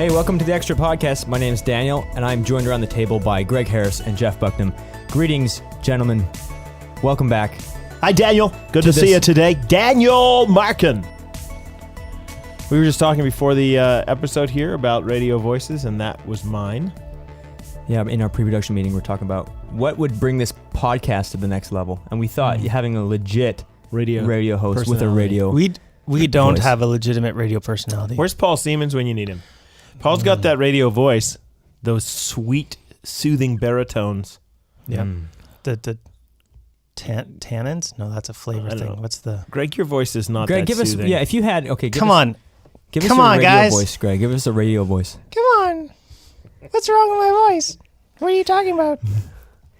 Hey, welcome to the Extra Podcast. My name is Daniel, and I'm joined around the table by Greg Harris and Jeff Bucknam. Greetings, gentlemen. Welcome back. Hi, Daniel. Good to see you today. Daniel Markin. We were just talking before the episode here about radio voices, and that was mine. Yeah, in our pre-production meeting, we're talking about what would bring this podcast to the next level. And we thought having a legit radio host with a radio We don't voice. have a legitimate radio personality. Where's Paul Siemens when you need him? Paul's got that radio voice, those sweet, soothing baritones. Yeah. The tannins? No, that's a flavor thing. know. What's the... Greg, your voice is not Greg, that give soothing. us, if you had, give Come us, on. Give us Come a on, radio guys. voice, Greg. Give us a radio voice. Come on. What's wrong with my voice? What are you talking about?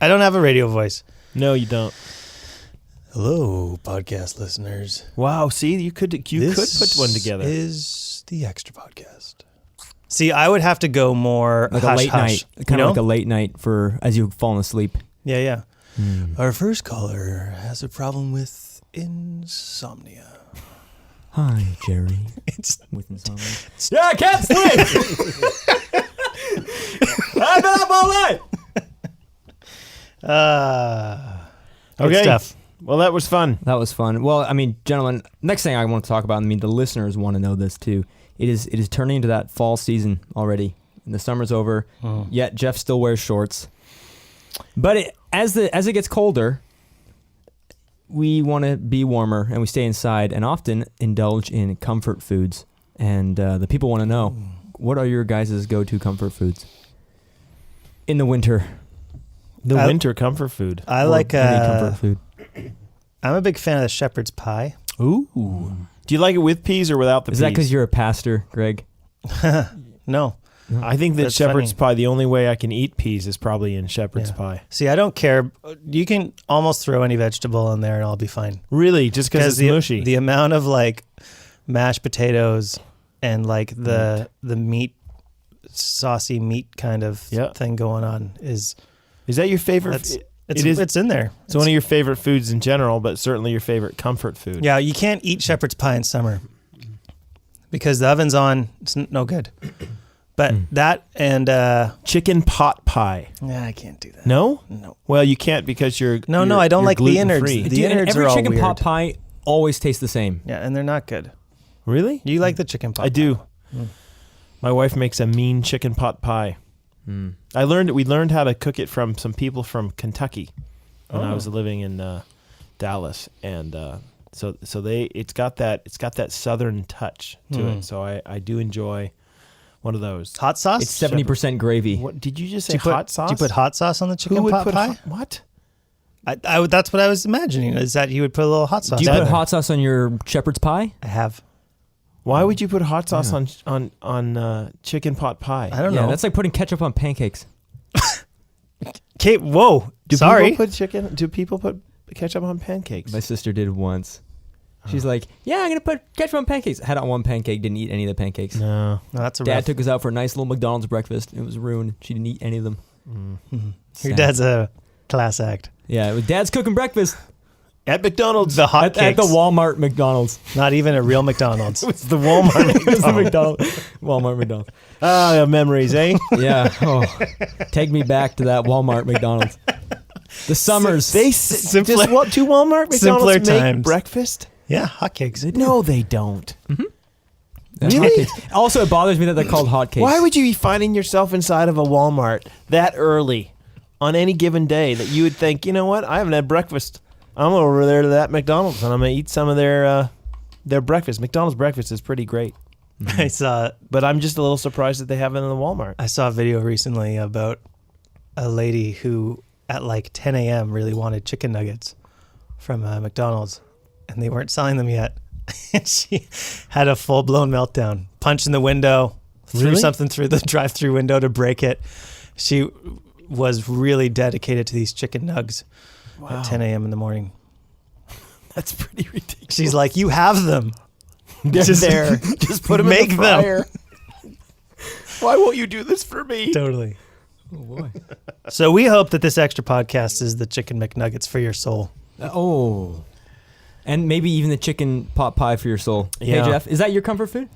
I don't have a radio voice. No, you don't. Hello, podcast listeners. Wow, see, you could put one together. Is the Extra Podcast. See, I would have to go more Like hush, a late hush, night. Kind of like a late night for as you've fallen asleep. Yeah. Our first caller has a problem with insomnia. Hi, Jerry. It's With insomnia. Yeah, I can't sleep! I've been up all night! good Okay. stuff. Well, that was fun. That was fun. Well, I mean, gentlemen, next thing I want to talk about, the listeners want to know this too. It is turning into that fall season already. And the summer's over. Yet Jeff still wears shorts. But as it gets colder, we want to be warmer and we stay inside and often indulge in comfort foods. And the people want to know, what are your guys' go-to comfort foods in the winter? Winter comfort food. I Or like any comfort food. I'm a big fan of the shepherd's pie. Ooh. Do you like it with peas or without the peas? Is that because you're a pastor, Greg? No. I think that That's shepherd's funny. pie, the only way I can eat peas is probably in shepherd's Yeah. pie. See, I don't care. You can almost throw any vegetable in there and I'll be fine. Really? Just because it's mushy? The amount of like mashed potatoes and like the meat, saucy meat kind of thing going on is that your favorite? it's in there. It's one of your favorite foods in general, but certainly your favorite comfort food. Yeah, you can't eat shepherd's pie in summer because the oven's on. It's no good. But that and Chicken pot pie. yeah, I can't do that. No? No. Well, you can't because you're No, you're- I don't you're like the innards. gluten-free. The Dude, and innards every are all chicken pot weird. pie always tastes the same. Yeah, and they're not good. Really? You like the chicken pot? I do. Mm. My wife makes a mean chicken pot pie. We learned how to cook it from some people from Kentucky when I was living in Dallas, and so it's got that southern touch to it. So I do enjoy one of those. Hot sauce? It's 70% gravy. What did you just say? Do you put, Hot sauce? Do you put hot sauce on the chicken Who would pot put pie? what? I would, that's what I was imagining. Is that you would put a little hot sauce? Do you on put there. hot sauce on your shepherd's pie? I have. Why would you put hot sauce on chicken pot pie? I don't Yeah, know. that's like putting ketchup on pancakes. Kate. Whoa. Do Sorry. people put ketchup on pancakes? My sister did once. She's like, yeah, I'm going to put ketchup on pancakes. Had it on one pancake, didn't eat any of the pancakes. No. No, that's a Dad rough. took us out for a nice little McDonald's breakfast. It was ruined. She didn't eat any of them. Your Sad. dad's a class act. Yeah, it was Dad's cooking breakfast At McDonald's. The hot at the cakes. Walmart McDonald's. Not even a real McDonald's. It's the Walmart. It was the McDonald's. Walmart McDonald's. Ah, memories, eh? Yeah. Oh, take me back to that Walmart McDonald's. The summers. They Simpler- just what do Walmart McDonald's Simpler make times. breakfast? Yeah, hotcakes. No, they don't. That's Really? hotcakes. Also, it bothers me that they're called hotcakes. Why would you be finding yourself inside of a Walmart that early on any given day that you would think, you know what? I haven't had breakfast. I'm over there to that McDonald's and I'm gonna eat some of their breakfast. McDonald's breakfast is pretty great, I saw but I'm just a little surprised that they have it in the Walmart. a video recently about a lady who at like 10 a.m. really wanted chicken nuggets from McDonald's, and they weren't selling them yet. And she had a full-blown meltdown, punched in the window, threw Really? something through the drive-through window to break it. She was really dedicated to these chicken nugs at 10 a.m. in the morning. That's pretty ridiculous. She's like, you have them. They're Just- there. Just put them make in the them. fryer. Why won't you do this for me? Totally. Oh, boy. So we hope that this extra podcast is the chicken McNuggets for your soul. Oh. And maybe even the chicken pot pie for your soul. Yeah. Hey, Jeff, is that your comfort food?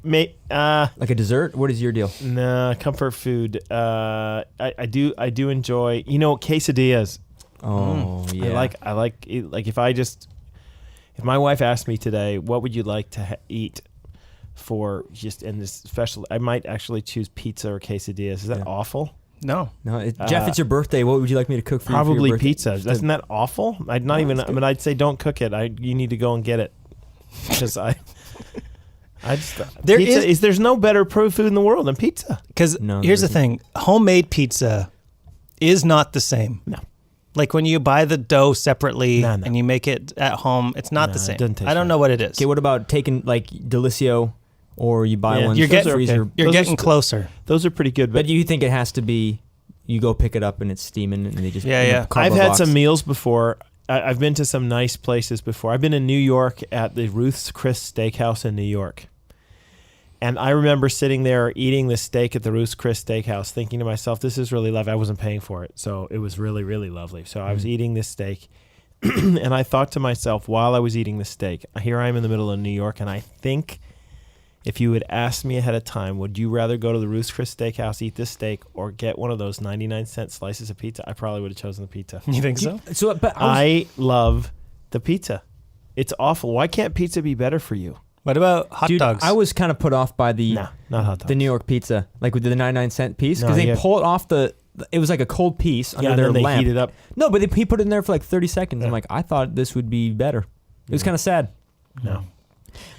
Like a dessert? What is your deal? Nah, comfort food. I do enjoy, quesadillas. Oh, yeah. I like it, like if my wife asked me today, what would you like to eat for just in this special, I might actually choose pizza or quesadillas. Is that awful? No. No, Jeff, it's your birthday. What would you like me to cook for you? Probably for your birthday? pizza. Isn't that awful? I'd say don't cook it. You need to go and get it. Because there's no better food in the world than pizza. Because No, here's the there thing. Homemade pizza is not the same. No. Like when you buy the dough separately No. and you make it at home, it's not the No, it same. doesn't taste I don't right. know what it is. Okay, what about taking like Delicio, or you buy one? You're from the getting- freezer? You're Those are getting closer. Those are pretty good. But you think it has to be? You go pick it up and it's steaming, and they just Yeah, in a yeah. cardboard I've had box. some meals before. I've been to some nice places before. I've been in New York at the Ruth's Chris Steakhouse in New York. And I remember sitting there eating this steak at the Ruth's Chris Steakhouse, thinking to myself, this is really lovely. I wasn't paying for it, so it was really, really lovely. So I was eating this steak, and I thought to myself while I was eating the steak, here I am in the middle of New York, and I think if you had asked me ahead of time, would you rather go to the Ruth's Chris Steakhouse, eat this steak, or get one of those 99-cent slices of pizza, I probably would have chosen the pizza. You think so? So, but I love the pizza. It's awful. Why can't pizza be better for you? What about hot dude, dogs? I was kind of put off by the No, not hot dogs. the New York pizza, like with the 99-cent piece, because No, they yeah. pull it off the. It was like a cold piece under and their then they lamp. heat it up. No, but he put it in there for like 30 seconds. Yeah. I'm like, I thought this would be better. It was kind of sad. No.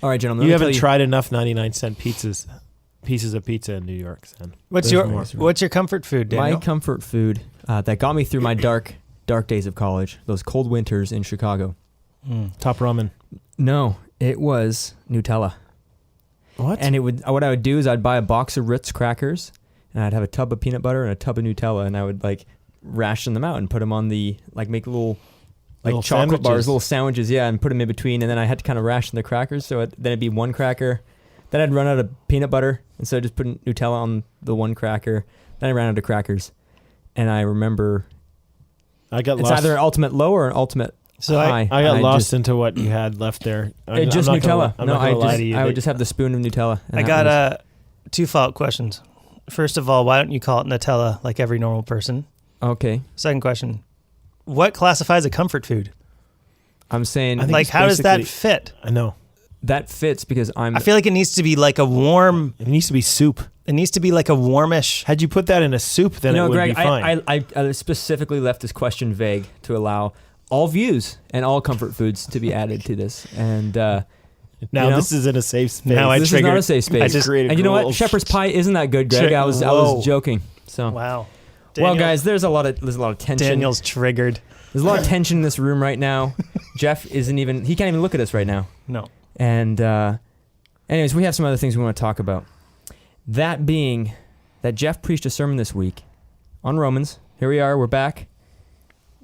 All right, gentlemen. You let me haven't tell tried enough 99-cent pieces of pizza in New York, then. what's There's more. your comfort food, My Daniel? comfort food that got me through my dark days of college, those cold winters in Chicago. Top ramen. No, it was Nutella. What? And what I would do is I'd buy a box of Ritz crackers, and I'd have a tub of peanut butter and a tub of Nutella, and I would like ration them out and put them on make little Little chocolate bars, sandwiches. little sandwiches, yeah, and put them in between. And then I had to kind of ration the crackers, so then it'd be one cracker. Then I'd run out of peanut butter, and so I just put Nutella on the one cracker. Then I ran out of crackers, and I remember I got it's lost. either an ultimate low or an ultimate So high. I got and lost just- into what you had left there. just Nutella. I'm No, not gonna lie to you. I would just have the spoon of Nutella. and I that got was- two follow-up questions. First of all, why don't you call it Nutella like every normal person? Okay. Second question, what classifies a comfort food? I'm saying I think Like, it's how does that basically- fit? I know. that fits because I'm. I feel like it needs to be like a warm. It needs to be soup. It needs to be like a warmish. Had you put that in a soup, then you know, it would Greg, be fine. I specifically left this question vague to allow all views and all comfort foods to be added to this. And now you know? this is in a safe space. Now I this is not triggered- a safe space. I just created and you know rules. what? Shepherd's pie isn't that good, Greg. I was Whoa. joking. So Wow. well, guys, there's a lot of tension. Daniel's triggered. There's a lot of tension in this room right now. Jeff he can't even look at us right now. No. And anyways, we have some other things we want to talk about. That being that Jeff preached a sermon this week on Romans. Here we are. We're back.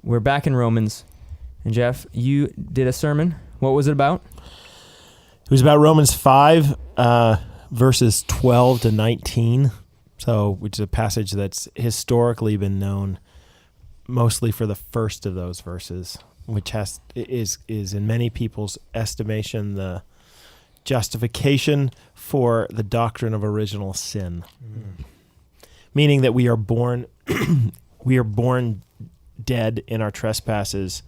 We're back in Romans. And Jeff, you did a sermon. What was it about? It was about Romans 5, verses 12 to 19. Which is a passage that's historically been known mostly for the first of those verses, which is in many people's estimation the justification for the doctrine of original sin, meaning that we are born dead in our trespasses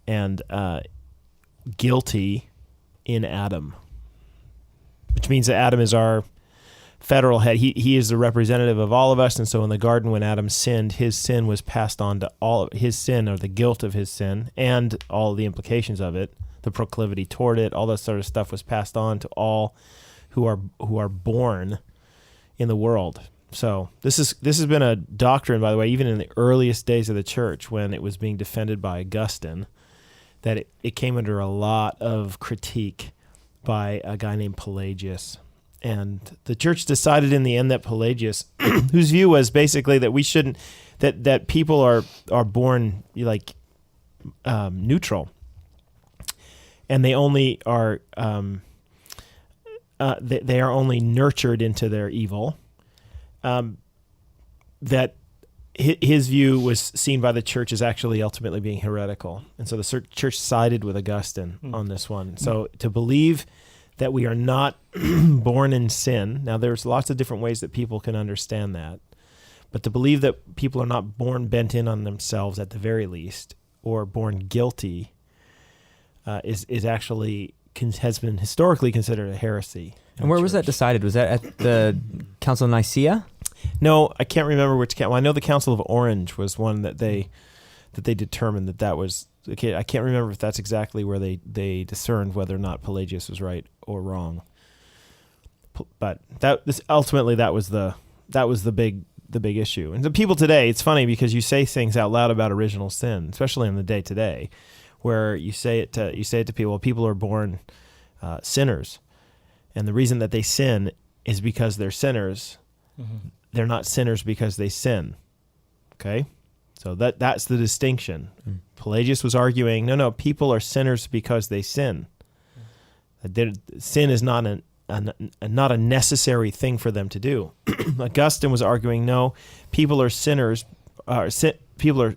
and guilty in Adam, which means that Adam is our federal head. He is the representative of all of us, and so in the garden when Adam sinned, his sin was passed on to all his sin, or the guilt of his sin and all the implications of it, the proclivity toward it, all that sort of stuff was passed on to all who are born in the world. So this has been a doctrine, by the way, even in the earliest days of the church when it was being defended by Augustine, that it came under a lot of critique by a guy named Pelagius. And the church decided in the end that Pelagius, whose view was basically that we shouldn't, that people are born like neutral, and they only are they are only nurtured into their evil. That his view was seen by the church as actually ultimately being heretical, and so the church sided with Augustine on this one. So to believe that we are not born in sin. Now, there's lots of different ways that people can understand that. But to believe that people are not born bent in on themselves at the very least, or born guilty, is actually has been historically considered a heresy. And where was that decided? Was that at the Council of Nicaea? No, I can't remember which council. Well, I know the Council of Orange was one that they determined that was. Okay, I can't remember if that's exactly where they discerned whether or not Pelagius was right or wrong. But that was the big issue. And the people today, it's funny because you say things out loud about original sin, especially in the day today, where you say it to people. Well, people are born sinners, and the reason that they sin is because they're sinners. Mm-hmm. They're not sinners because they sin. Okay, so that's the distinction. Mm. Pelagius was arguing, no, people are sinners because they sin. Sin is not a necessary thing for them to do. Augustine was arguing, no, people are sinners. People are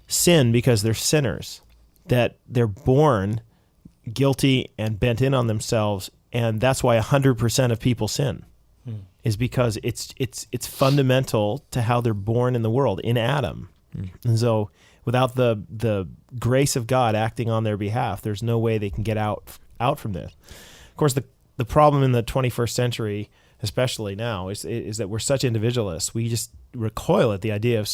sin because they're sinners. That they're born guilty and bent in on themselves, and that's why 100% of people sin. Is because it's fundamental to how they're born in the world, in Adam. And so without the grace of God acting on their behalf, there's no way they can get out from this. Of course, the problem in the 21st century, especially now, is that we're such individualists. We just recoil at the idea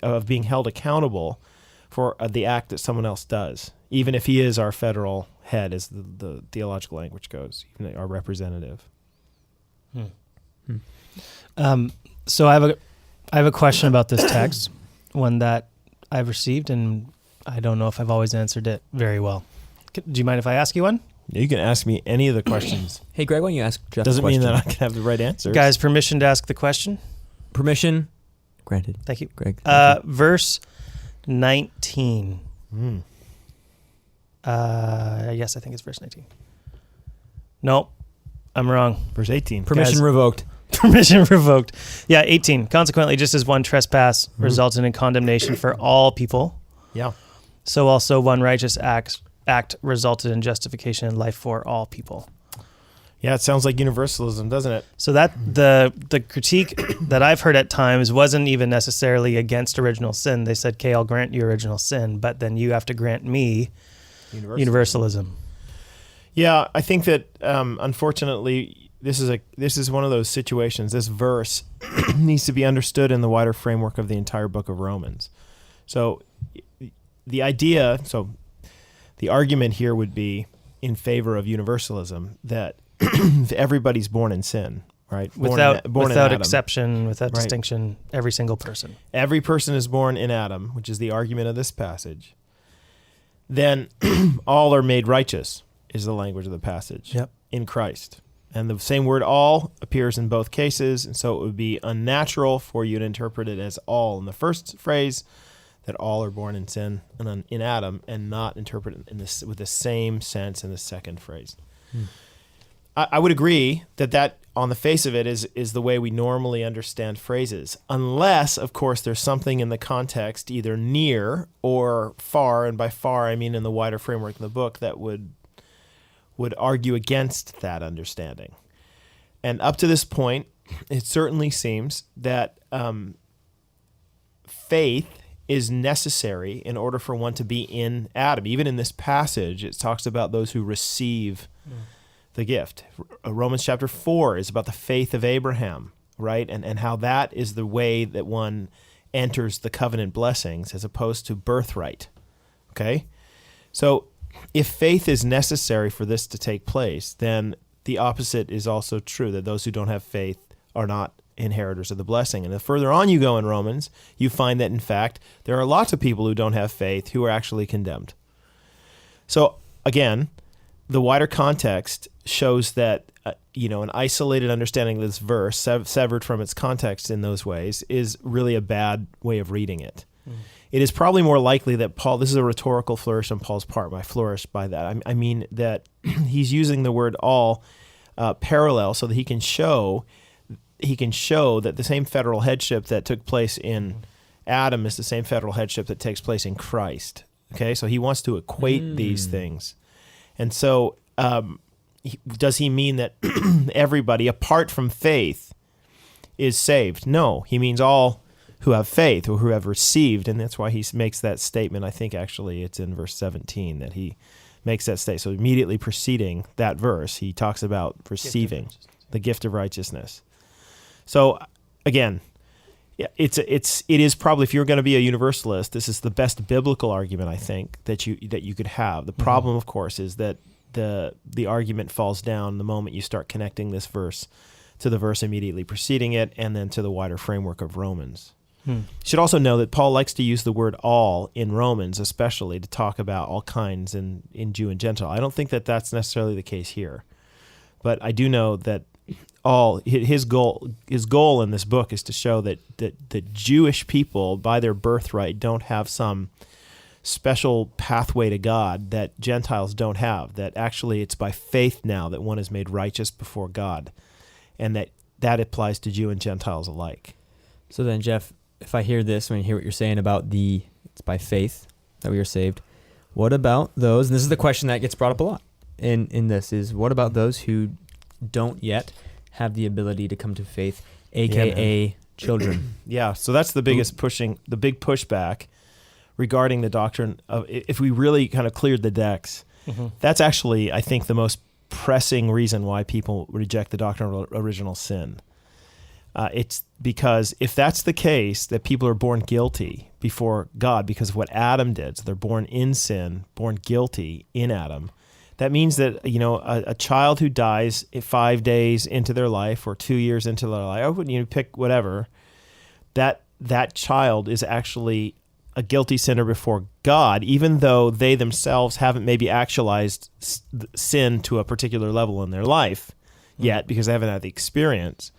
of being held accountable for the act that someone else does, even if he is our federal head, as the theological language goes, even our representative. So I have a question about this text, one that I've received, and I don't know if I've always answered it very well. Do you mind if I ask you one? You can ask me any of the questions. Hey, Greg, why don't you ask Jeff Doesn't the question? mean that I can have the right answer. Guys, permission to ask the question? Permission granted. Thank you. Greg. Verse 19. Yes, I think it's verse 19. Nope, I'm wrong. Verse 18. Permission Guys, revoked. Permission revoked. Yeah, 18. Consequently, just as one trespass resulted in condemnation for all people, Yeah. so also one righteous act resulted in justification and life for all people. Yeah, it sounds like universalism, doesn't it? So that the critique that I've heard at times wasn't even necessarily against original sin. They said, "Okay, I'll grant you original sin, but then you have to grant me universalism." Yeah, I think that unfortunately this is one of those situations. This verse needs to be understood in the wider framework of the entire book of Romans. So the argument here would be in favor of universalism, that everybody's born in sin, right? Without in Adam. exception, without Right. distinction, every single person. Every person is born in Adam, which is the argument of this passage. Then all are made righteous, is the language of the passage, Yep. in Christ. And the same word all appears in both cases, and so it would be unnatural for you to interpret it as all in the first phrase, that all are born in sin and then in Adam, and not interpret it with the same sense in the second phrase. I would agree that on the face of it is the way we normally understand phrases, unless, of course, there's something in the context, either near or far, and by far I mean in the wider framework of the book, that would argue against that understanding. And up to this point, it certainly seems that faith is necessary in order for one to be in Adam. Even in this passage, it talks about those who receive the gift. Romans chapter 4 is about the faith of Abraham, right? And how that is the way that one enters the covenant blessings as opposed to birthright, okay? So if faith is necessary for this to take place, then the opposite is also true, that those who don't have faith are not inheritors of the blessing. And the further on you go in Romans, you find that, in fact, there are lots of people who don't have faith who are actually condemned. So, again, the wider context shows that an isolated understanding of this verse, severed from its context in those ways, is really a bad way of reading it. It is probably more likely that Paul, this is a rhetorical flourish on Paul's part. I flourish by that. I mean that he's using the word all parallel so that he can show that the same federal headship that took place in Adam is the same federal headship that takes place in Christ. Okay, so he wants to equate these things. And so does he mean that everybody apart from faith is saved? No, he means all who have faith or who have received, and that's why he makes that statement. I think actually it's in verse 17 that he makes that statement. So immediately preceding that verse, he talks about receiving the gift of righteousness. So again, it is probably, if you're going to be a universalist, this is the best biblical argument I think that you could have. The problem, of course, is that the argument falls down the moment you start connecting this verse to the verse immediately preceding it, and then to the wider framework of Romans. You should also know that Paul likes to use the word all in Romans, especially to talk about all kinds in Jew and Gentile. I don't think that that's necessarily the case here, but I do know that his goal in this book is to show that the Jewish people, by their birthright, don't have some special pathway to God that Gentiles don't have, that actually it's by faith now that one is made righteous before God, and that applies to Jew and Gentiles alike. So then, Jeff, if I hear this, when I hear what you're saying about it's by faith that we are saved, what about those, and this is the question that gets brought up a lot in this, is what about those who don't yet have the ability to come to faith, aka children? Yeah, so that's the big pushback regarding the doctrine of, if we really kind of cleared the decks, that's actually, I think, the most pressing reason why people reject the doctrine of original sin. It's because if that's the case, that people are born guilty before God because of what Adam did, so they're born in sin, born guilty in Adam, that means that, a child who dies 5 days into their life or 2 years into their life, pick whatever, that child is actually a guilty sinner before God, even though they themselves haven't maybe actualized sin to a particular level in their life yet, because they haven't had the experience.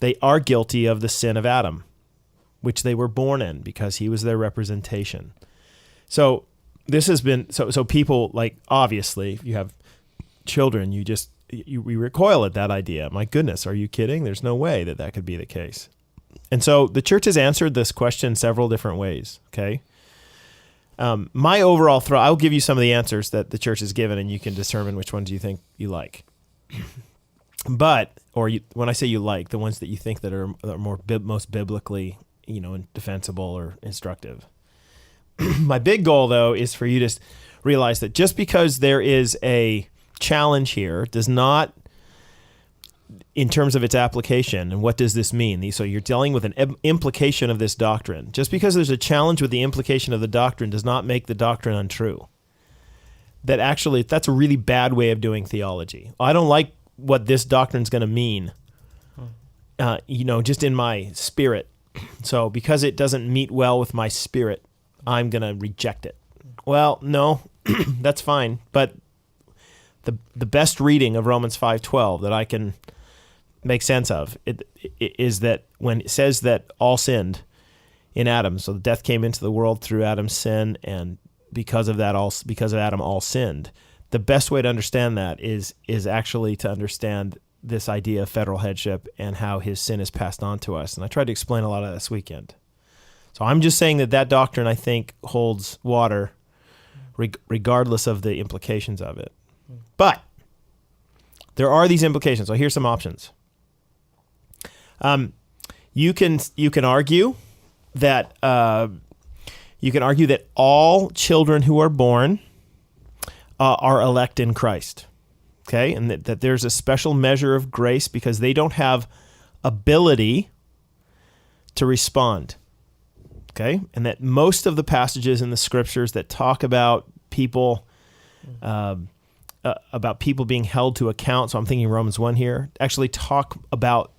They are guilty of the sin of Adam, which they were born in because he was their representation. So this has been, so people, like, obviously, if you have children, we recoil at that idea. My goodness, are you kidding? There's no way that could be the case. And so the church has answered this question several different ways, okay? My overall thought, I'll give you some of the answers that the church has given, and you can determine which ones you think you like. When I say you like, the ones that you think that are most biblically, defensible or instructive. My big goal, though, is for you to realize that just because there is a challenge here does not, in terms of its application, and what does this mean? So you're dealing with an implication of this doctrine. Just because there's a challenge with the implication of the doctrine does not make the doctrine untrue. That's a really bad way of doing theology. I don't like what this doctrine's going to mean, just in my spirit. So because it doesn't meet well with my spirit, I'm going to reject it. Well, no, that's fine. But the best reading of Romans 5:12 that I can make sense of it is that when it says that all sinned in Adam, so death came into the world through Adam's sin, and because of Adam all sinned. The best way to understand that is actually to understand this idea of federal headship and how his sin is passed on to us. And I tried to explain a lot of that this weekend. So I'm just saying that doctrine, I think, holds water regardless of the implications of it. But there are these implications. So here's some options. You can argue that all children who are born are elect in Christ, okay, and that there's a special measure of grace because they don't have ability to respond, okay, and that most of the passages in the scriptures that talk about people being held to account, so I'm thinking Romans 1 here, actually talk about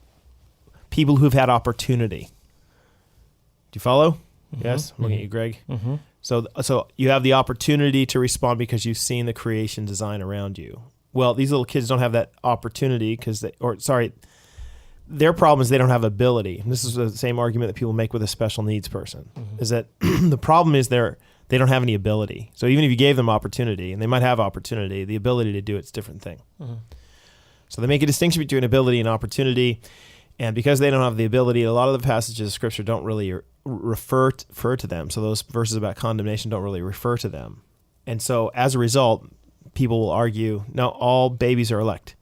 people who've had opportunity. Do you follow? Mm-hmm. Yes? I'm looking at you, Greg. Mm-hmm. So you have the opportunity to respond because you've seen the creation design around you. Well, these little kids don't have that opportunity their problem is they don't have ability. And this is the same argument that people make with a special needs person, is that the problem is they don't have any ability. So even if you gave them opportunity, and they might have opportunity, the ability to do it's a different thing. Mm-hmm. So they make a distinction between ability and opportunity. And because they don't have the ability, a lot of the passages of Scripture don't really refer to them. So those verses about condemnation don't really refer to them. And so as a result, people will argue, no, all babies are elect.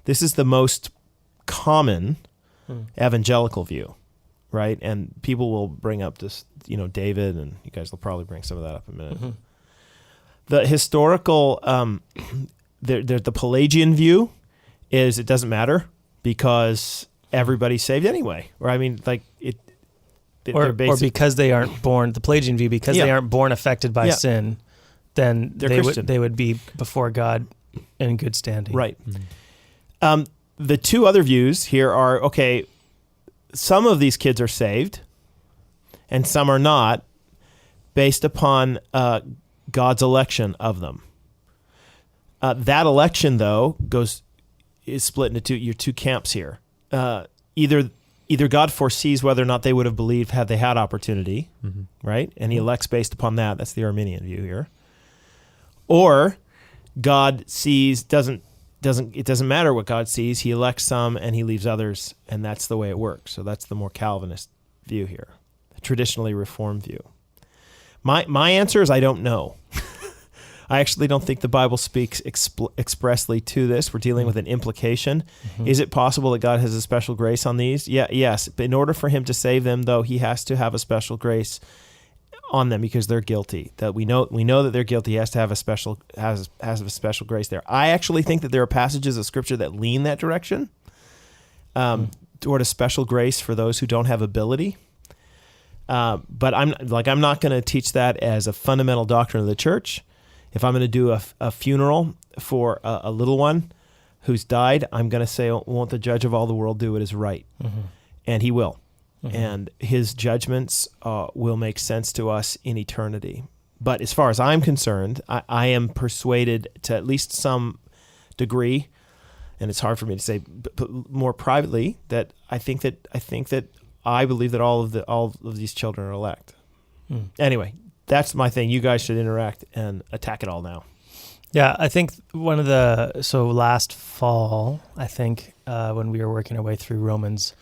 This is the most common evangelical view, right? And people will bring up this, David, and you guys will probably bring some of that up in a minute. The historical, the Pelagian view is it doesn't matter because everybody's saved anyway. Or I mean, like or because they aren't born, the Pelagian view, because they aren't born affected by sin, then they would be before God in good standing. Right. The two other views here are, okay, some of these kids are saved and some are not based upon God's election of them. That election, though, is split into your two camps here. Either God foresees whether or not they would have believed had they had opportunity, right? And he elects based upon that. That's the Arminian view here. Or God sees, it doesn't matter what God sees. He elects some and he leaves others, and that's the way it works. So that's the more Calvinist view here, the traditionally Reformed view. My answer is I don't know. I actually don't think the Bible speaks expressly to this. We're dealing with an implication. Is it possible that God has a special grace on these? Yes. But in order for him to save them, though, he has to have a special grace on them because they're guilty. That we know that they're guilty. He has to have a special grace there. I actually think that there are passages of Scripture that lean that direction toward a special grace for those who don't have ability. But I'm not going to teach that as a fundamental doctrine of the church. If I'm going to do a funeral for a little one who's died, I'm going to say, won't the judge of all the world do what is right? And he will. And his judgments will make sense to us in eternity. But as far as I'm concerned, I am persuaded to at least some degree, and it's hard for me to say more privately, that I believe that all of these children are elect. Anyway, that's my thing. You guys should interact and attack it all now. Yeah, I think last fall, I think when we were working our way through Romans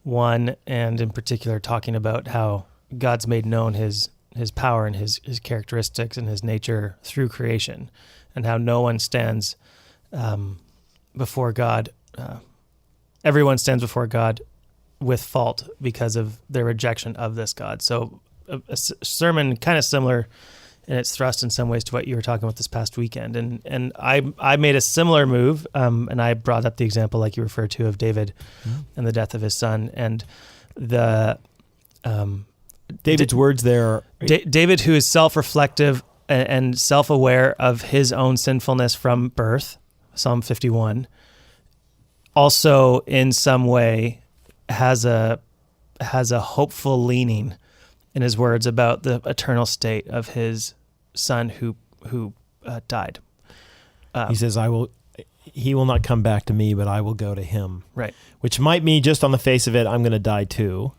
1, and in particular talking about how God's made known his power and his characteristics and his nature through creation, and how no one stands before God. Everyone stands before God with fault because of their rejection of this God. So a sermon kind of similar in its thrust in some ways to what you were talking about this past weekend. And I made a similar move, and I brought up the example like you referred to of David and the death of his son. And the David's words there. David, who is self-reflective and self-aware of his own sinfulness from birth, Psalm 51, also in some way has a hopeful leaning in his words about the eternal state of his son who died. He says, he will not come back to me, but I will go to him. Right. Which might mean just on the face of it, I'm going to die too.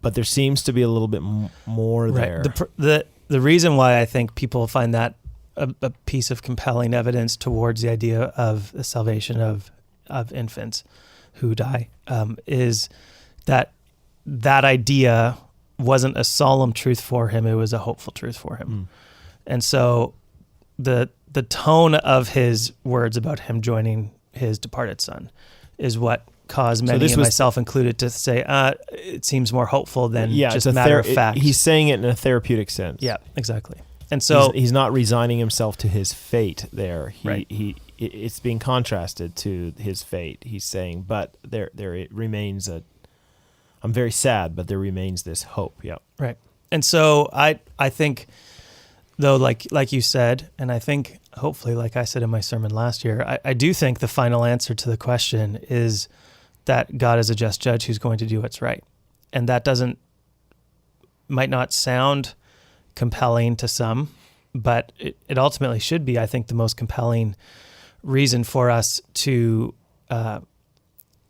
But there seems to be a little bit more there. Right. The reason why I think people find that a piece of compelling evidence towards the idea of the salvation of infants who die is that idea wasn't a solemn truth for him, it was a hopeful truth for him. And so the tone of his words about him joining his departed son is what caused many, and myself included, to say it seems more hopeful than just a matter of fact. He's saying it in a therapeutic sense. Yeah, exactly. And so he's not resigning himself to his fate there. Right. It's being contrasted to his fate. He's saying, but there it remains I'm very sad, but there remains this hope. Yeah. Right. And so I think, though, like you said, and I think hopefully, like I said in my sermon last year, I do think the final answer to the question is that God is a just judge who's going to do what's right. And that might not sound compelling to some, but it ultimately should be, I think, the most compelling reason for us to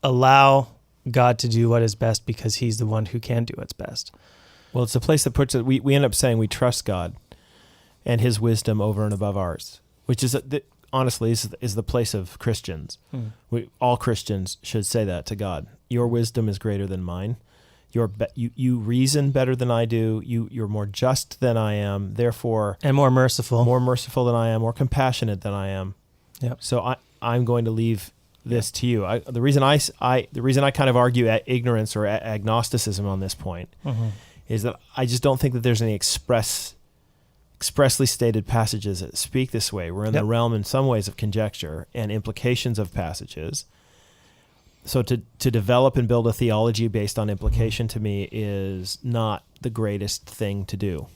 allow God to do what is best because he's the one who can do what's best. Well, it's a place that puts it, we end up saying we trust God and his wisdom over and above ours, which is, honestly, is the place of Christians. All Christians should say that to God. Your wisdom is greater than mine. You reason better than I do. You're more just than I am. Therefore, And more merciful. more merciful than I am, more compassionate than I am. Yep. So I'm going to leave this to you. The reason I kind of argue at ignorance or agnosticism on this point is that I just don't think that there's any expressly stated passages that speak this way. We're in the realm in some ways of conjecture and implications of passages. So to develop and build a theology based on implication to me is not the greatest thing to do,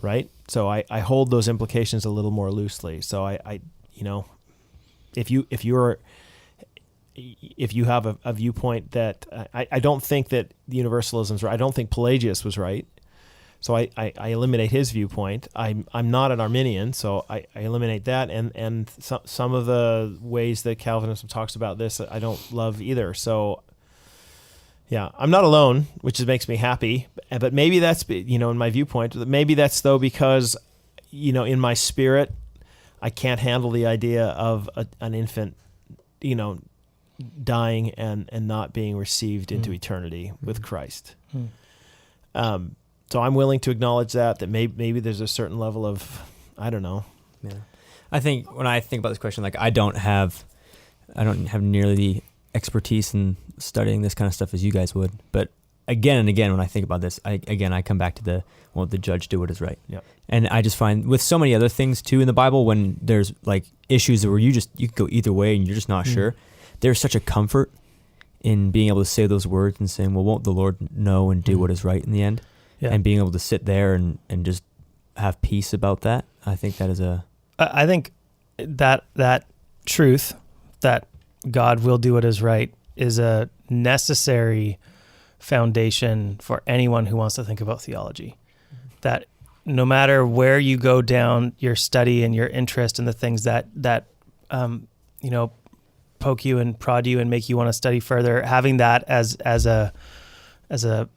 right? So I hold those implications a little more loosely. So I if you have a viewpoint that I don't think that the universalism's right. I don't think Pelagius was right. So I eliminate his viewpoint. I'm not an Arminian, so I eliminate that. And some of the ways that Calvinism talks about this, I don't love either. So yeah, I'm not alone, which makes me happy. But maybe that's, in my viewpoint, maybe that's though because, in my spirit, I can't handle the idea of an infant, dying and not being received into eternity with Christ. So I'm willing to acknowledge that maybe there's a certain level of, I don't know. Yeah. I think when I think about this question, like I don't have nearly the expertise in studying this kind of stuff as you guys would. But again and again, when I think about this, I come back to the judge do what is right. Yep. And I just find with so many other things too in the Bible, when there's like issues where you can go either way and you're just not sure, there's such a comfort in being able to say those words and saying, well, won't the Lord know and do what is right in the end? Yeah. And being able to sit there and just have peace about that. I think that is I think that truth that God will do what is right is a necessary foundation for anyone who wants to think about theology. That no matter where you go down your study and your interest in the things that poke you and prod you and make you want to study further, having that as a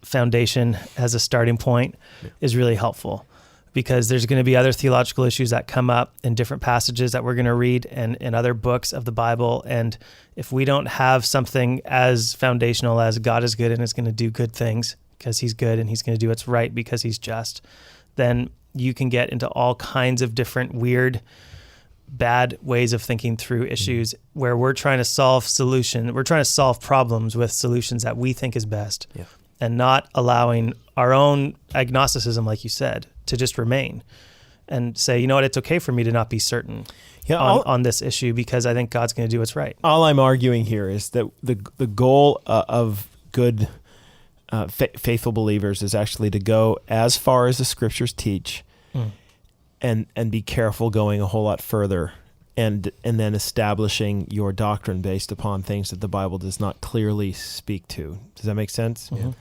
foundation, as a starting point is really helpful, because there's going to be other theological issues that come up in different passages that we're going to read and in other books of the Bible. And if we don't have something as foundational as God is good and is going to do good things because he's good and he's going to do what's right because he's just, then you can get into all kinds of different weird, bad ways of thinking through issues where we're trying to solve problems with solutions that we think is best. Yeah. And not allowing our own agnosticism, like you said, to just remain and say, you know what, it's okay for me to not be certain on this issue because I think God's going to do what's right. All I'm arguing here is that the goal of good, faithful believers is actually to go as far as the Scriptures teach and be careful going a whole lot further and then establishing your doctrine based upon things that the Bible does not clearly speak to. Does that make sense? Mm-hmm. Yeah.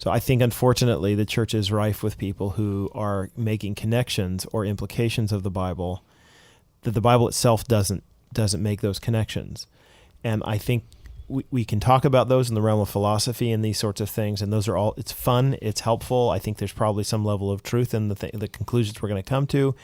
So I think, unfortunately, the church is rife with people who are making connections or implications of the Bible that the Bible itself doesn't make those connections. And I think we can talk about those in the realm of philosophy and these sorts of things, and those are all, it's fun, it's helpful. I think there's probably some level of truth in the conclusions we're going to come to,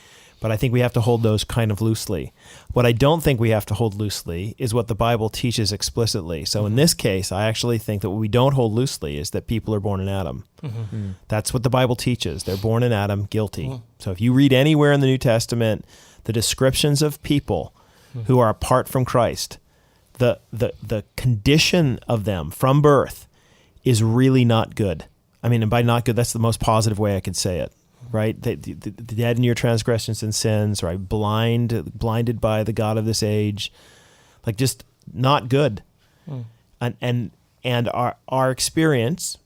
but I think we have to hold those kind of loosely. What I don't think we have to hold loosely is what the Bible teaches explicitly. So in this case, I actually think that what we don't hold loosely is that people are born in Adam. Mm-hmm. That's what the Bible teaches. They're born in Adam, guilty. Mm-hmm. So if you read anywhere in the New Testament, the descriptions of people who are apart from Christ, the condition of them from birth is really not good. I mean, and by not good, that's the most positive way I could say it. Right, the dead in your transgressions and sins, right? Blinded by the God of this age, like just not good. And our experience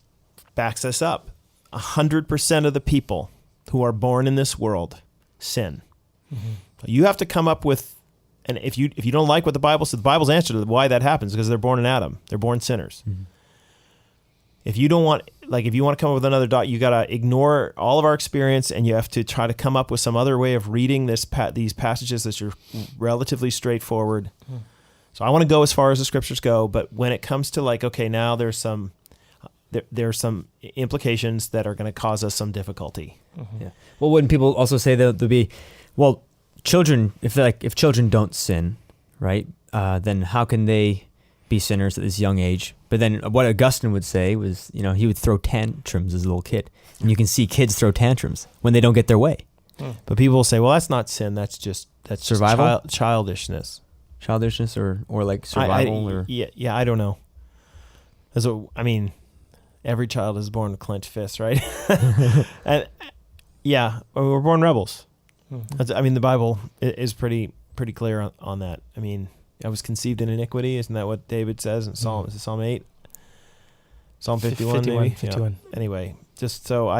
backs us up. 100% of the people who are born in this world sin. Mm-hmm. You have to come up with, and if you don't like what the Bible says, the Bible's answer to why that happens is because they're born in Adam. They're born sinners. Mm-hmm. If you want to come up with another dot, you got to ignore all of our experience and you have to try to come up with some other way of reading these passages that are relatively straightforward. So I want to go as far as the Scriptures go, but when it comes to now there's some implications that are going to cause us some difficulty. Mm-hmm. Yeah. Well, wouldn't people also say that there'll be, children, if children don't sin, right? Then how can they be sinners at this young age. But then what Augustine would say was, he would throw tantrums as a little kid. And you can see kids throw tantrums when they don't get their way. But people will say, well, that's not sin. That's survival, childishness. Childishness or like survival? Yeah, I don't know. Every child is born with clenched fists, right? And we're born rebels. The Bible is pretty clear on that. I was conceived in iniquity. Isn't that what David says in Psalm? Is it Psalm 8? Psalm 51, maybe? 51. Yeah. Anyway, just so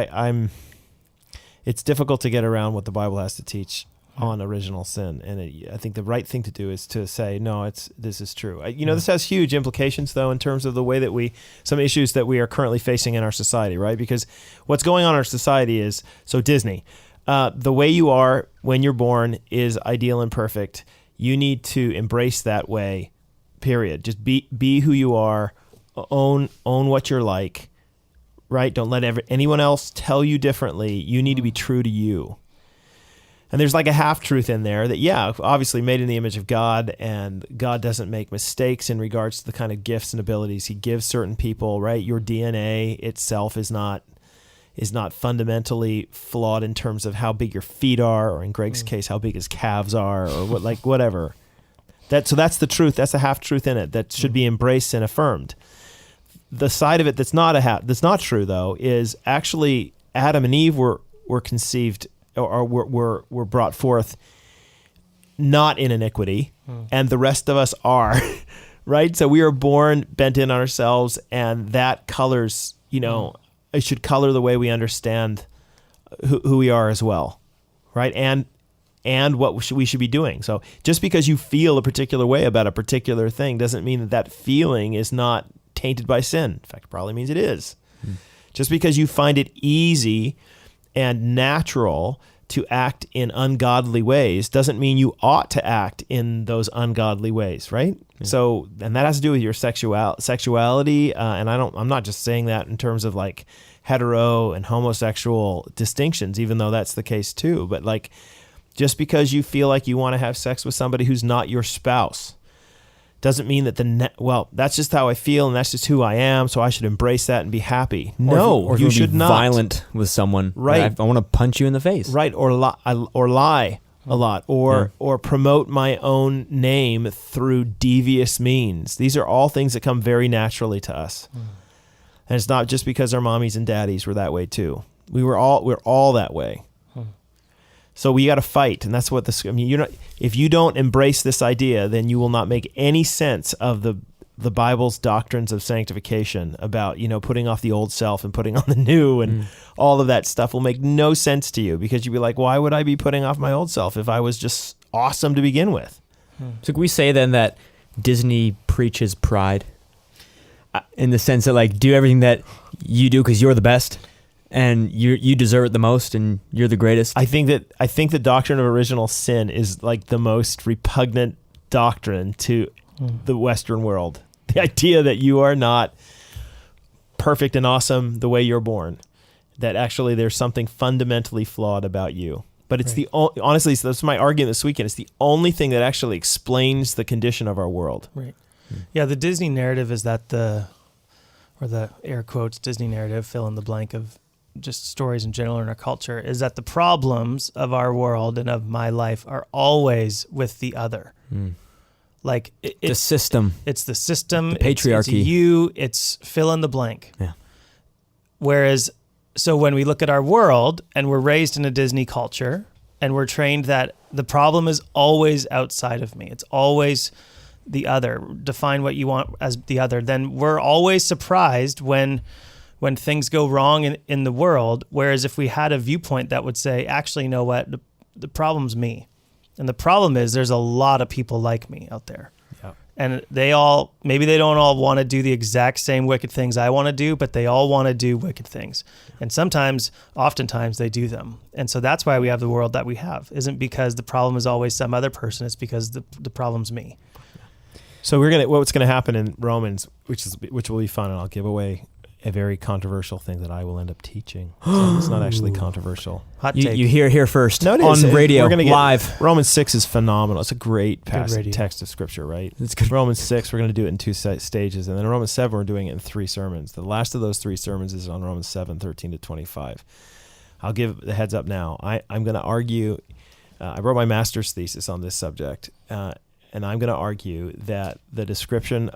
it's difficult to get around what the Bible has to teach on original sin. And I think the right thing to do is to say, no, this is true. This has huge implications, though, in terms of the way some issues that we are currently facing in our society, right? Because what's going on in our society is, so Disney, the way you are when you're born is ideal and perfect. You need to embrace that way, period. Just be who you are, own what you're like, right? Don't let anyone else tell you differently. You need to be true to you. And there's like a half-truth in there that, obviously made in the image of God, and God doesn't make mistakes in regards to the kind of gifts and abilities he gives certain people, right? Your DNA itself is not fundamentally flawed in terms of how big your feet are, or in Greg's case, how big his calves are, or whatever. So that's the truth. That's a half-truth in it that should be embraced and affirmed. The side of it that's not true, though, is actually Adam and Eve were conceived or were brought forth not in iniquity, and the rest of us are, right? So we are born bent in on ourselves, and that colors, it should color the way we understand who we are as well, right? And what we should be doing. So just because you feel a particular way about a particular thing doesn't mean that feeling is not tainted by sin. In fact, it probably means it is. Just because you find it easy and natural to act in ungodly ways doesn't mean you ought to act in those ungodly ways, right? Yeah. So, and that has to do with your sexuality. And I'm not just saying that in terms of like hetero and homosexual distinctions, even though that's the case too. But like, just because you feel like you want to have sex with somebody who's not your spouse doesn't mean that that's just how I feel and that's just who I am, so I should embrace that and be happy. Or you should not. Violent with someone, right? I want to punch you in the face, right? Or lie a lot, or promote my own name through devious means. These are all things that come very naturally to us, and it's not just because our mommies and daddies were that way too. We're all that way. So we got to fight, and that's what if you don't embrace this idea, then you will not make any sense of the Bible's doctrines of sanctification about, putting off the old self and putting on the new, and all of that stuff will make no sense to you, because you'll be like, why would I be putting off my old self if I was just awesome to begin with? So can we say then that Disney preaches pride in the sense that like do everything that you do because you're the best? And you deserve it the most, and you're the greatest. I think the doctrine of original sin is like the most repugnant doctrine to the Western world. The idea that you are not perfect and awesome the way you're born, that actually there's something fundamentally flawed about you. But it's honestly, so that's my argument this weekend. It's the only thing that actually explains the condition of our world. Right. Yeah, the Disney narrative is that the air quotes Disney narrative, fill in the blank of just stories in general in our culture, is that the problems of our world and of my life are always with the other. Like the system. It's the system. The patriarchy. It's fill in the blank. Yeah. Whereas, so when we look at our world and we're raised in a Disney culture and we're trained that the problem is always outside of me, it's always the other, define what you want as the other, then we're always surprised when things go wrong in the world. Whereas if we had a viewpoint that would say, actually, you know what, the problem's me. And the problem is there's a lot of people like me out there. Yep. And maybe they don't all want to do the exact same wicked things I want to do, but they all want to do wicked things. And oftentimes they do them. And so that's why we have the world that we have. Isn't because the problem is always some other person, it's because the problem's me. So what's gonna happen in Romans, which will be fun, and I'll give away a very controversial thing that I will end up teaching. So it's not actually controversial. Hot You, take. you hear it here first No, it on is. radio, We're gonna get- live. Romans 6 is phenomenal. It's a great radio. text of Scripture, right? It's good. Romans 6, we're going to do it in two stages. And then in Romans 7, we're doing it in 3 sermons. The last of those 3 sermons is on Romans 7, 13 to 25. I'll give the heads up now. I'm going to argue, I wrote my master's thesis on this subject, and I'm going to argue that the description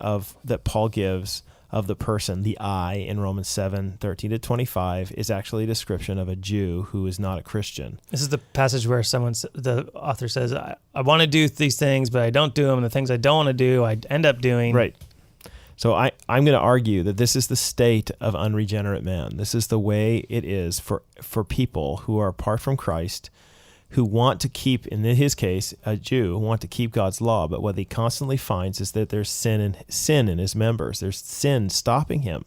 that Paul gives of the person, the I, in Romans 7, 13 to 25, is actually a description of a Jew who is not a Christian. This is the passage where the author says, I want to do these things, but I don't do them. And the things I don't want to do, I end up doing. Right. So I'm going to argue that this is the state of unregenerate man. This is the way it is for people who are apart from Christ, who want to keep, in his case, a Jew, who want to keep God's law. But what he constantly finds is that there's sin in his members. There's sin stopping him,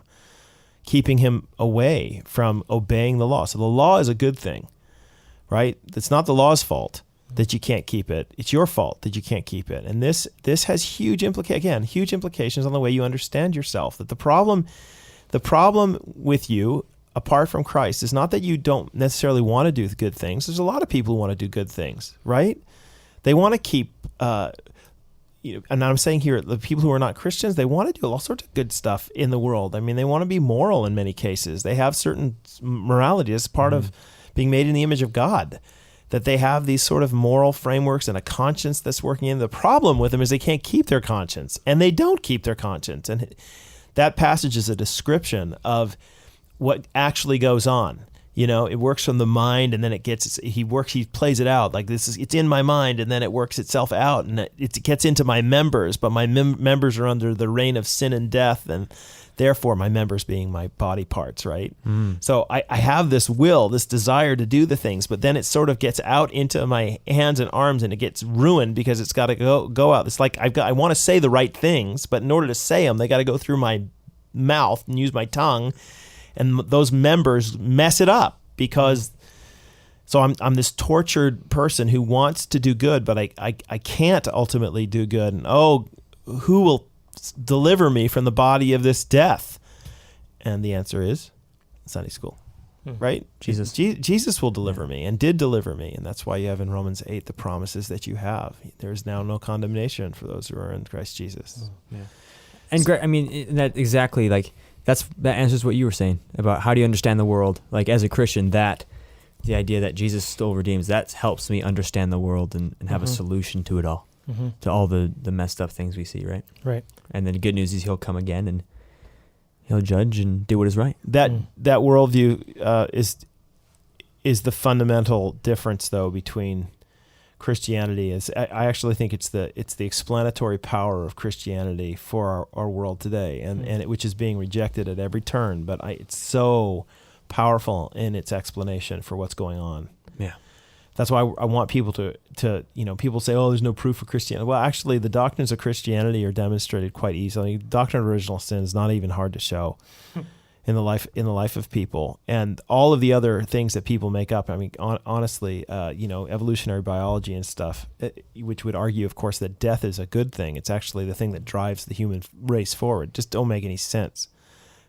keeping him away from obeying the law. So the law is a good thing, right? It's not the law's fault that you can't keep it. It's your fault that you can't keep it. And this has huge implications on the way you understand yourself. That the problem with you, apart from Christ, is not that you don't necessarily want to do good things. There's a lot of people who want to do good things, right? They want to keep, and I'm saying here, the people who are not Christians, they want to do all sorts of good stuff in the world. I mean, they want to be moral in many cases. They have certain morality as part of being made in the image of God, that they have these sort of moral frameworks and a conscience that's working in. The problem with them is they can't keep their conscience, and they don't keep their conscience. And that passage is a description of what actually goes on. You know, it works from the mind, and then he plays it out like it's in my mind, and then it works itself out, and it gets into my members, but my members are under the reign of sin and death, and therefore my members being my body parts, right? So I have this will, this desire to do the things, but then it sort of gets out into my hands and arms, and it gets ruined because it's got to go out. It's like I want to say the right things, but in order to say them, they got to go through my mouth and use my tongue. And those members mess it up because, so I'm this tortured person who wants to do good, but I can't ultimately do good. And who will deliver me from the body of this death? And the answer is Sunday school, right? Jesus. Jesus will deliver me and did deliver me. And that's why you have in Romans 8 the promises that you have. There is now no condemnation for those who are in Christ Jesus. Yeah. And Greg, I mean, that exactly like, that answers what you were saying about how do you understand the world. Like as a Christian, that the idea that Jesus still redeems, that helps me understand the world and have a solution to it all, to all the messed up things we see, right? Right. And then the good news is he'll come again and he'll judge and do what is right. That worldview is the fundamental difference, though, between Christianity. I actually think it's the explanatory power of Christianity for our world today, and which is being rejected at every turn. But it's so powerful in its explanation for what's going on. Yeah, that's why I want people to people say, oh, there's no proof of Christianity. Well, actually, the doctrines of Christianity are demonstrated quite easily. Doctrine of original sin is not even hard to show in the life of people, and all of the other things that people make up. I mean, honestly, evolutionary biology and stuff, which would argue, of course, that death is a good thing. It's actually the thing that drives the human race forward. Just don't make any sense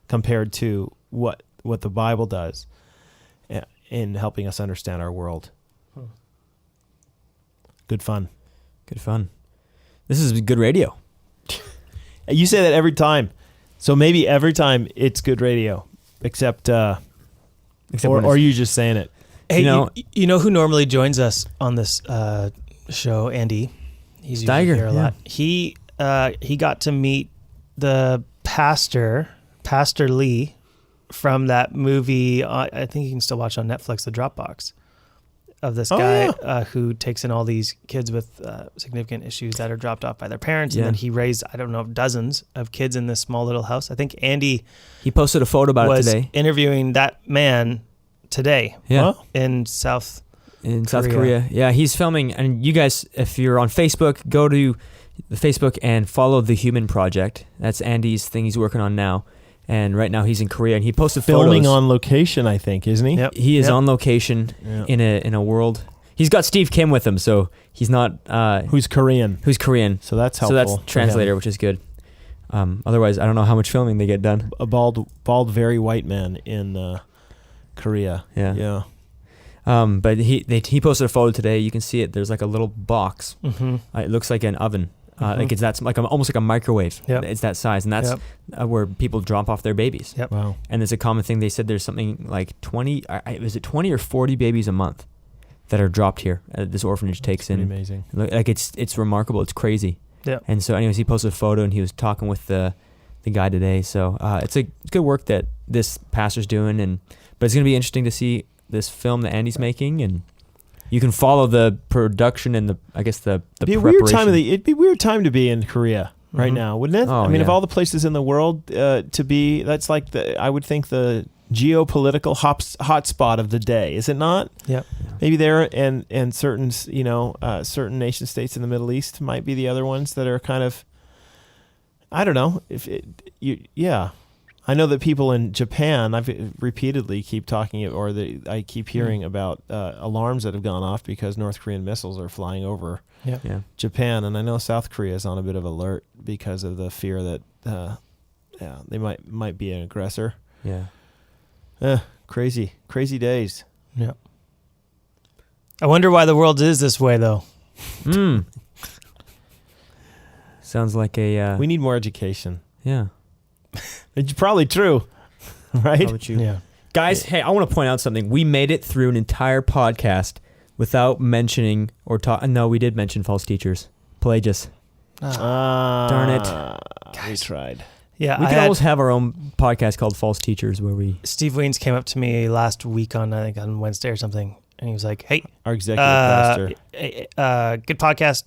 compared to what the Bible does in helping us understand our world. Good fun. This is good radio. You say that every time. So maybe every time it's good radio, except or are you just saying it? Hey, you know who normally joins us on this show? Andy. He's usually here a lot. He got to meet the Pastor Lee from that movie. I think you can still watch on Netflix, The Dropbox, of this guy who takes in all these kids with significant issues that are dropped off by their parents. And then he raised, I don't know, dozens of kids in this small little house. I think Andy... He posted a photo about it today. Was interviewing that man today. Yeah. In South Korea. Yeah, he's filming. And you guys, if you're on Facebook, go to the Facebook and follow The Human Project. That's Andy's thing he's working on now. And right now he's in Korea, and he posted filming photos. on location, I think, isn't he? Yep. He is on location in a world. He's got Steve Kim with him, so he's not who's Korean. So that's helpful. So that's translator, which is good. Otherwise, I don't know how much filming they get done. A bald, very white man in Korea. Yeah. But he posted a photo today. You can see it. There's like a little box. Mm-hmm. It looks like an oven. Like it's that's like almost like a microwave. Yep. It's that size, and that's where people drop off their babies. Yep. Wow. And there's a common thing. They said there's something like 20. Is it 20 or 40 babies a month that are dropped here? This orphanage takes in. Amazing. Like it's remarkable. It's crazy. Yeah. And so, anyways, he posted a photo, and he was talking with the guy today. So it's good work that this pastor's doing, but it's gonna be interesting to see this film that Andy's making, and you can follow the production and the preparation. It'd be a weird time to be in Korea right now, wouldn't it? Oh, I mean, of all the places in the world to be, that's like I would think the geopolitical hotspot of the day, is it not? Yeah. Maybe there and certain certain nation states in the Middle East might be the other ones that are kind of, I don't know I know that people in Japan, I've repeatedly keep talking, I keep hearing about alarms that have gone off because North Korean missiles are flying over Japan, and I know South Korea is on a bit of alert because of the fear that they might be an aggressor. Yeah. Crazy days. Yeah. I wonder why the world is this way, though. Sounds like a. We need more education. Yeah. It's probably true, right? How about you? Yeah. Guys, hey, I want to point out something. We made it through an entire podcast without mentioning or talking. No, we did mention false teachers. Pelagius. Darn it. We tried. Yeah, We could always have our own podcast called False Teachers where we... Steve Weens came up to me last week on Wednesday or something, and he was like, "Hey, Our executive pastor. good podcast.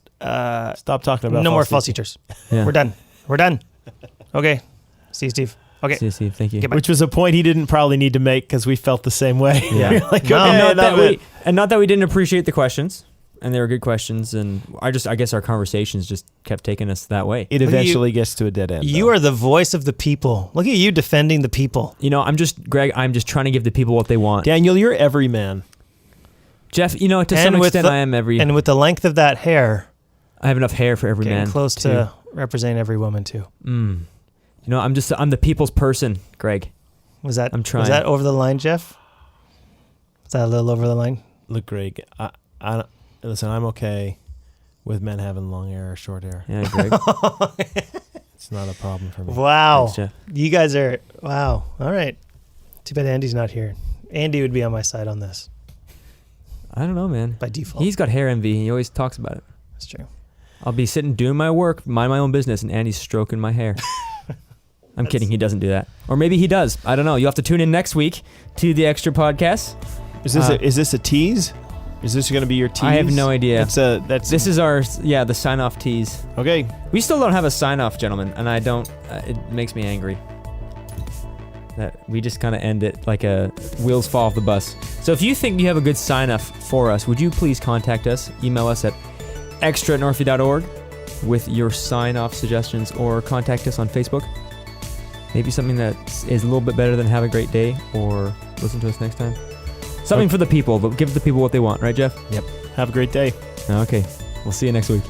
Stop talking about No more false teachers. Yeah. We're done. Okay. See you, Steve. Okay. See you, Steve. Thank you. Get back. Which was a point he didn't probably need to make because we felt the same way. Yeah. Like, No, okay, not that we didn't appreciate the questions, and they were good questions, and I guess our conversations just kept taking us that way. it Look at eventually gets to a dead end. You are the voice of the people. Look at you defending the people. You know, I'm just trying to give the people what they want. Daniel, you're every man. Jeff, to And some with extent, the- I am every... And with the length of that hair, I have enough hair for every getting man. close to representing every woman too. I'm the people's person, Greg. Was that? I'm trying. Was that over the line, Jeff? Was that a little over the line? Look, Greg, listen, I'm okay with men having long hair or short hair. Yeah, Greg. It's not a problem for me. Wow. Thanks, Jeff. You guys are, wow. All right. Too bad Andy's not here. Andy would be on my side on this I don't know, man. by default. He's got hair envy. He always talks about it. That's true. I'll be sitting doing my work, mind my own business, and Andy's stroking my hair. I'm kidding. He doesn't do that. Or maybe he does. I don't know. You'll have to tune in next week to the extra podcast. Is this a tease? Is this going to be your tease? I have no idea. This is our, the sign-off tease. okay. We still don't have a sign-off, gentlemen, and I don't, it makes me angry that we just kind of end it like a wheels fall off the bus. So if you think you have a good sign-off for us, would you please contact us? Email us at extra@northview.org with your sign-off suggestions, or contact us on Facebook. Maybe something that is a little bit better than have a great day, or listen to us next time. Something for the people, but give the people what they want, right, Jeff? Have a great day. Okay. We'll see you next week.